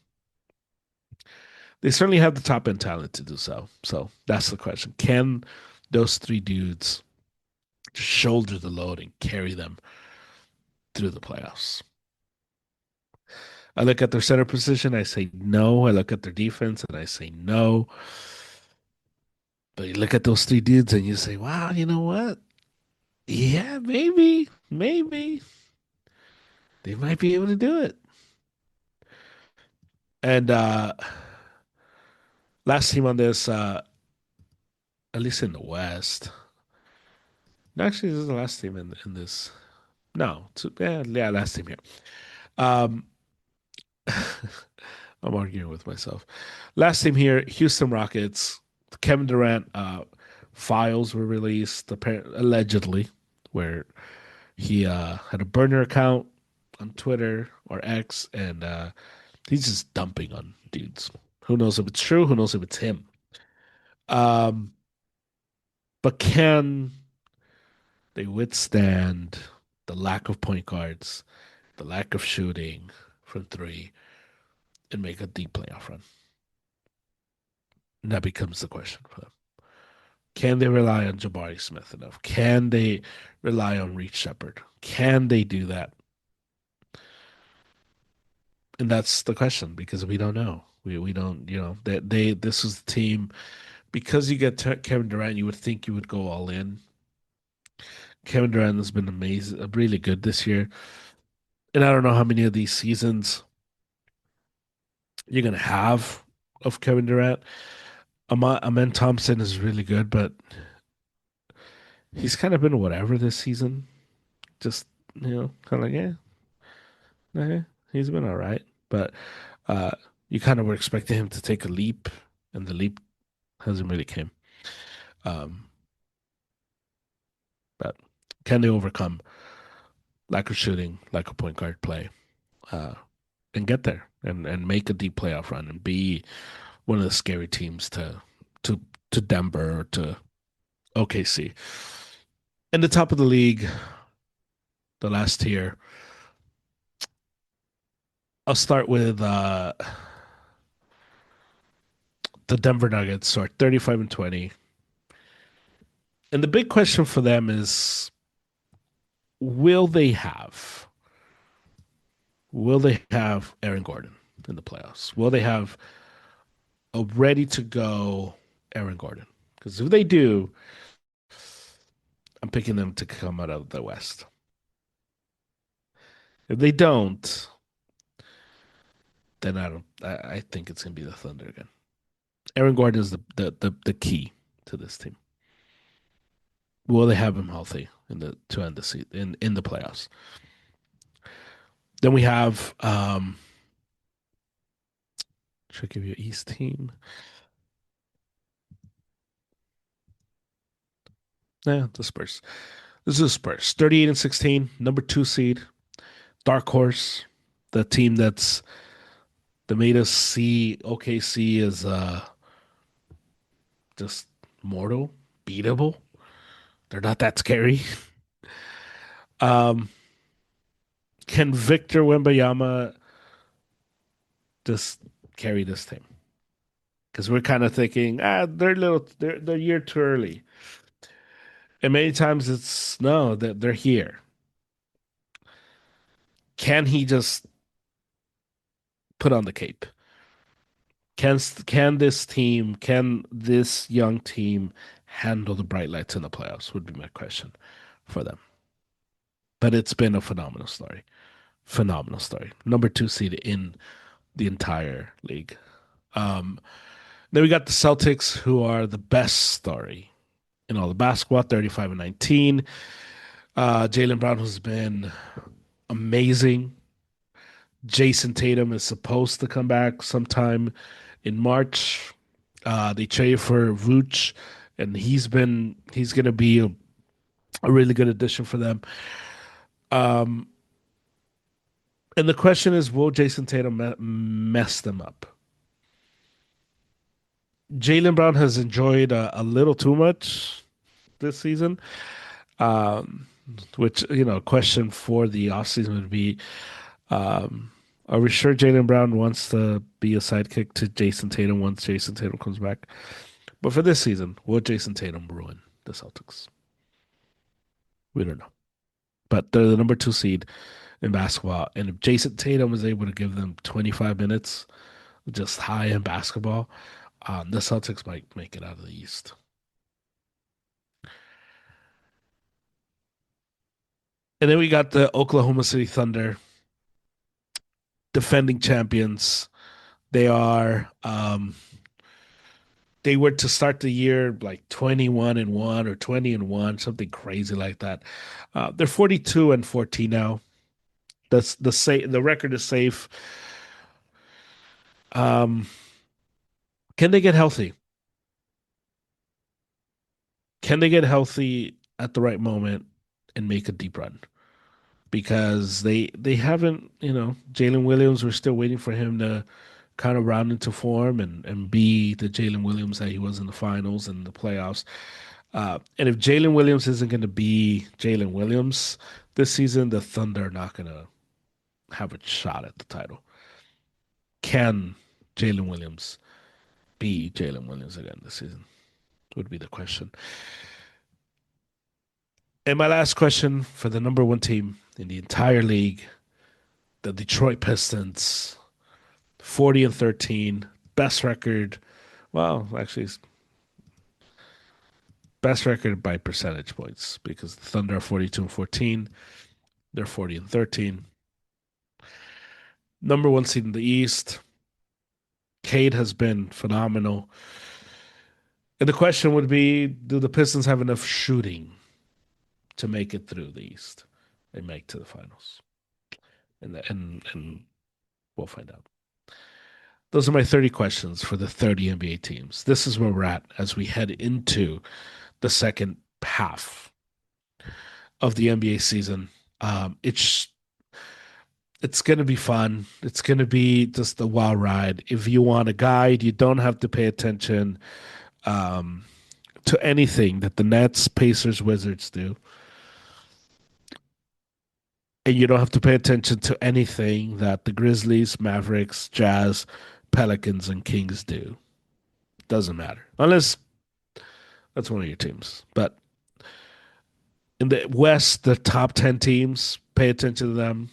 They certainly have the top end talent to do so. So that's the question. Can those three dudes shoulder the load and carry them through the playoffs? I look at their center position, I say no. I look at their defense and I say no. But you look at those three dudes and you say, wow, you know what? Yeah, maybe they might be able to do it. And last team on this, at least in the West. No, actually, this is the last team in this. No, yeah, last team here. Um, I'm arguing with myself. Last team here, Houston Rockets. Kevin Durant files were released allegedly, where he had a burner account on Twitter or X, and he's just dumping on dudes. Who knows if it's true? Who knows if it's him? Um, but can they withstand the lack of point guards, the lack of shooting from three, and make a deep playoff run? And that becomes the question for them. Can they rely on Jabari Smith enough? Can they rely on Reed Shepard? Can they do that? And that's the question because we don't know. We don't, they this is the team because you get Kevin Durant, you would think you would go all in. Kevin Durant has been amazing, really good this year. And I don't know how many of these seasons you're gonna have of Kevin Durant. Amen Thompson is really good, but he's kind of been whatever this season. Just kind of like he's been all right, but uh, you kind of were expecting him to take a leap, and the leap hasn't really came. Um, but can they overcome lack of shooting, lack of point guard play, uh, and get there and make a deep playoff run and be one of the scary teams to to Denver or to OKC. In the top of the league, the last tier, I'll start with the Denver Nuggets, who are 35-20. And the big question for them is will they have Aaron Gordon in the playoffs? Will they have a ready to go Aaron Gordon? Because if they do, I'm picking them to come out of the West. If they don't, then I don't. I think it's gonna be the Thunder again. Aaron Gordon is the key to this team. Will they have him healthy in the to end the season in the playoffs? Then we have should I give you an East team? Yeah, the Spurs. This is the Spurs. 38-16, number two seed, dark horse, the team that made us see OKC as just mortal, beatable. They're not that scary. Um, can Victor Wembanyama just carry this team? Because we're kind of thinking, they're a year too early, and many times it's no, they're here. Can he just put on the cape? Can this young team handle the bright lights in the playoffs? Would be my question for them. But it's been a phenomenal story. Phenomenal story. Number two seed in the entire league. Um, then we got the Celtics, who are the best story in all the basketball, 35-19. Jaylen Brown has been amazing. Jason Tatum is supposed to come back sometime in March. They traded for Vooch, and he's gonna be a really good addition for them. Um, and the question is, will Jason Tatum mess them up? Jaylen Brown has enjoyed a little too much this season, um, which question for the offseason would be, um, are we sure Jaylen Brown wants to be a sidekick to Jason Tatum once Jason Tatum comes back? But for this season, will Jason Tatum ruin the Celtics? We don't know. but they're the number two seed in basketball. And if Jason Tatum was able to give them 25 minutes just high in basketball, the Celtics might make it out of the East. And then we got the Oklahoma City Thunder, defending champions. They are they were to start the year like 21-1 or 20-1, something crazy like that. They're 42-14 now. The record is safe. Um, can they get healthy? Can they get healthy at the right moment and make a deep run? Because they haven't, Jalen Williams, we're still waiting for him to kind of round into form and be the Jalen Williams that he was in the finals and the playoffs. And if Jalen Williams isn't going to be Jalen Williams this season, the Thunder are not going to have a shot at the title. Can Jalen Williams be Jalen Williams again this season? Would be the question. And my last question for the number one team in the entire league, the Detroit Pistons, 40-13, best record. Well, actually, best record by percentage points because the Thunder are 42-14. They're 40-13. Number one seed in the East. Cade has been phenomenal. And the question would be, do the Pistons have enough shooting to make it through the East and make to the finals? And we'll find out. Those are my 30 questions for the 30 NBA teams. This is where we're at as we head into the second half of the NBA season. It's going to be fun. It's going to be just a wild ride. If you want a guide, you don't have to pay attention um, to anything that the Nets, Pacers, Wizards do. And you don't have to pay attention to anything that the Grizzlies, Mavericks, Jazz, Pelicans, and Kings do. Doesn't matter. Unless that's one of your teams. But in the West, the top 10 teams, pay attention to them.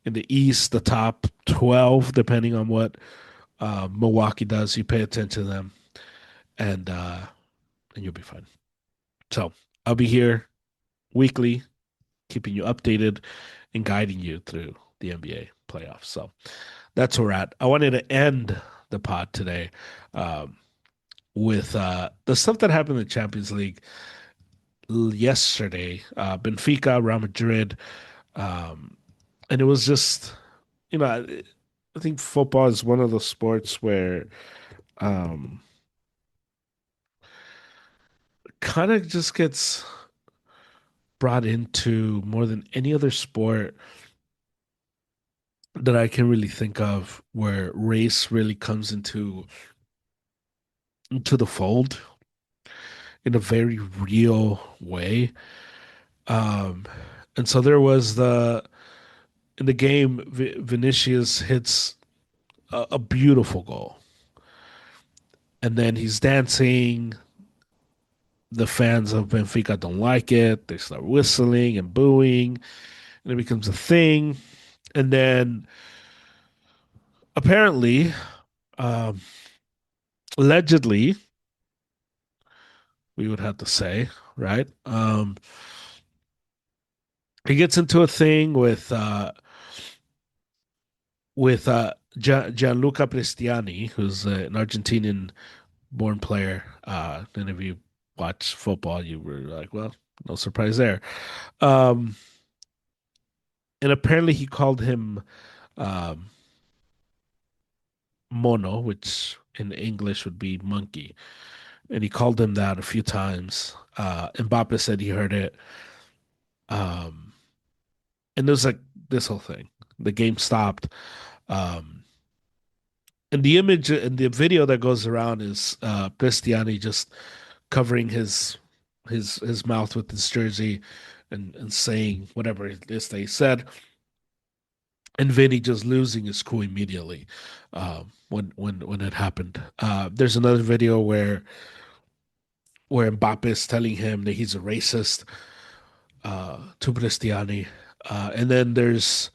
In the East, the top 12, depending on what Milwaukee does, you pay attention to them, and uh, and you'll be fine. So I'll be here weekly, keeping you updated and guiding you through the NBA playoffs. So that's where we're at. I wanted to end the pod today um, with the stuff that happened in the Champions League yesterday. Benfica, Real Madrid, um, and it was just, I think football is one of those sports where um, kind of just gets brought into more than any other sport that I can really think of where race really comes into the fold in a very real way. Um, and so there was the in the game, Vinicius hits a beautiful goal, and then he's dancing. The fans of Benfica don't like it. They start whistling and booing, and it becomes a thing. And then apparently, um, allegedly, we would have to say, right? He gets into a thing with Gianluca Prestiani, who's an Argentinian-born player. And if you watch football, you were like, well, no surprise there. Um, and apparently, he called him um, mono, which in English would be monkey, and he called him that a few times. Mbappe said he heard it. Um, and there's like this whole thing. The game stopped. Um, and the image and the video that goes around is Cristiani just covering his mouth with his jersey and saying whatever it is they said, and Vini just losing his cool immediately when it happened. There's another video where Mbappe is telling him that he's a racist, to Cristiani. And then there's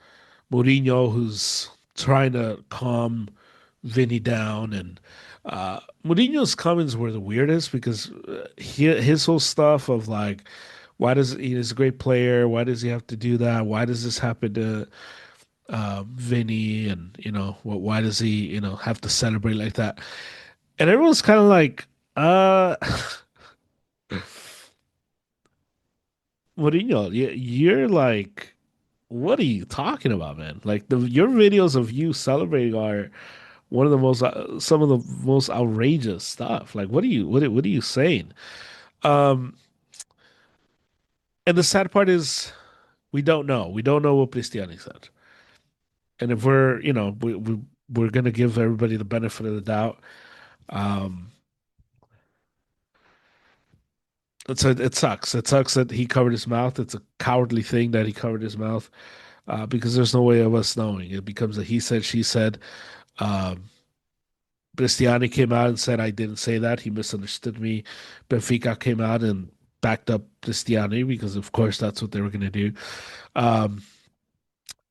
Mourinho, who's trying to calm Vini down. And Mourinho's comments were the weirdest because his whole stuff of like, why does he's a great player? Why does he have to do that? Why does this happen to Vinny? And why does he have to celebrate like that? And everyone's kind of like, uh, Mourinho, you're like, what are you talking about, man? Like your videos of you celebrating are one of the most some of the most outrageous stuff. Like, what are you saying? Um, and the sad part is we don't know. We don't know what Cristiani said. And if we're, we're gonna give everybody the benefit of the doubt. Um, it sucks. It sucks that he covered his mouth. It's a cowardly thing that he covered his mouth because there's no way of us knowing. It becomes a he said, she said. Um, Cristiani came out and said I didn't say that. He misunderstood me. Benfica came out and backed up Cristiani because, of course, that's what they were going to do. Um,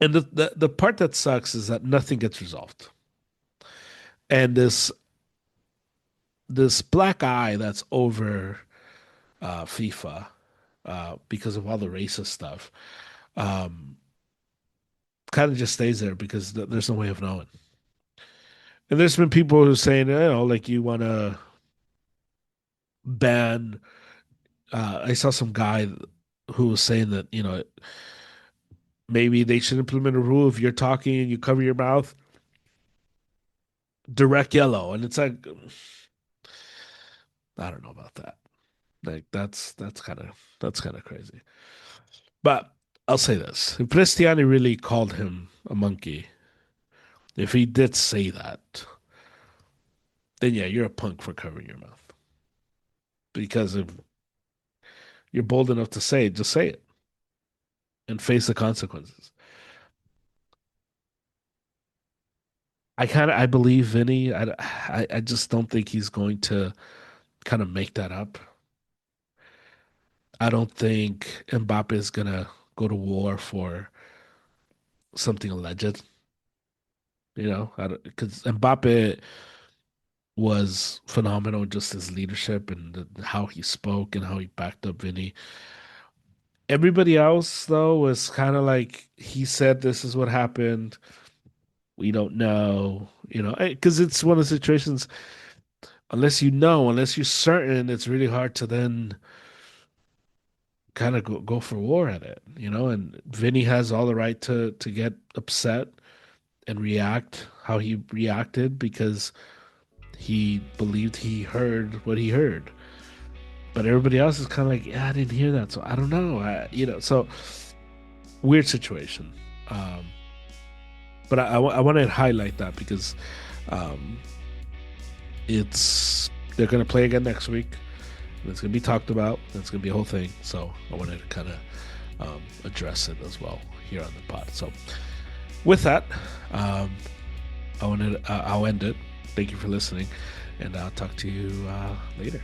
and the part that sucks is that nothing gets resolved. And this black eye that's over FIFA because of all the racist stuff um, kind of just stays there because there's no way of knowing. And there's been people who are saying, like you want to ban. I saw some guy who was saying that maybe they should implement a rule if you're talking and you cover your mouth, direct yellow. And it's like, I don't know about that. Like that's kind of crazy. But I'll say this: if Cristiani really called him a monkey, if he did say that, then yeah, you're a punk for covering your mouth. Because if you're bold enough to say it, just say it and face the consequences. I believe Vinny. I just don't think he's going to kind of make that up. I don't think Mbappe is gonna go to war for something alleged. Because Mbappe was phenomenal, just his leadership and how he spoke and how he backed up Vinny. Everybody else, though, was kind of like he said, "This is what happened. We don't know," because it's one of the situations. Unless you're certain, it's really hard to then kind of go for war at it. And Vinny has all the right to get upset and react how he reacted because he believed he heard what he heard. But everybody else is kind of like, yeah, I didn't hear that, so I don't know. So weird situation. Um, but I want to highlight that because um, they're going to play again next week. And it's going to be talked about. It's going to be a whole thing. So I wanted to kind of address it as well here on the pod. So with that, um, I'll end it. Thank you for listening, and I'll talk to you later.